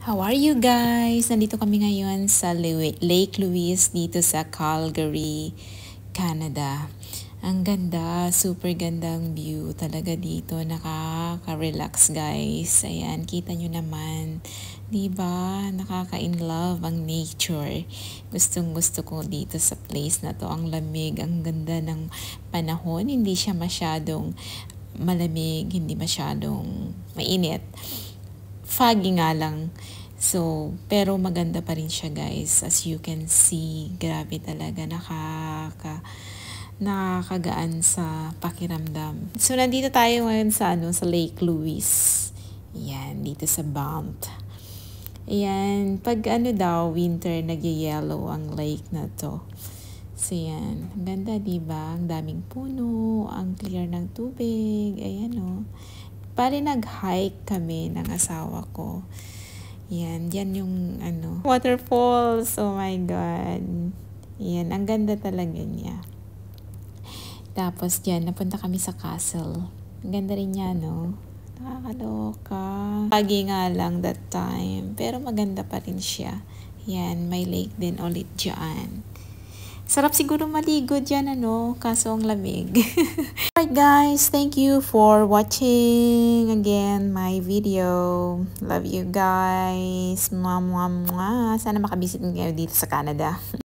How are you guys? Nandito kami ngayon sa Lake Louise dito sa Calgary, Canada. Ang ganda, super gandang view talaga dito. Nakaka-relax guys. Ayan, kita nyo naman. Diba? Nakaka-in love ang nature. Gustong gusto ko dito sa place na to. Ang lamig, ang ganda ng panahon. Hindi siya masyadong malamig, hindi masyadong mainit. Foggy nga lang. So, pero maganda pa rin siya guys. As you can see, grabe talaga, nakakagaan sa pakiramdam. So, nandito tayo ngayon sa Lake Louise. Yan, dito sa Banff. Ayan, pag winter, nag-yellow ang lake na to. So, yan. Ang ganda, diba? Ang daming puno, ang clear ng tubig. Ayan, oh. Bali, nag-hike kami ng asawa ko. Yan yung waterfalls. Oh my God. Yan, ang ganda talaga niya. Tapos yan, napunta kami sa castle. Ang ganda rin niya, no? Nakakaloka. Pagi nga lang that time. Pero maganda pa rin siya. Yan, may lake din ulit dyan. Sarap siguro maligo dyan, kaso ang lamig. Alright guys, thank you for watching again my video. Love you guys. Mwah, mwah, mwah. Sana makabisit kayo dito sa Canada.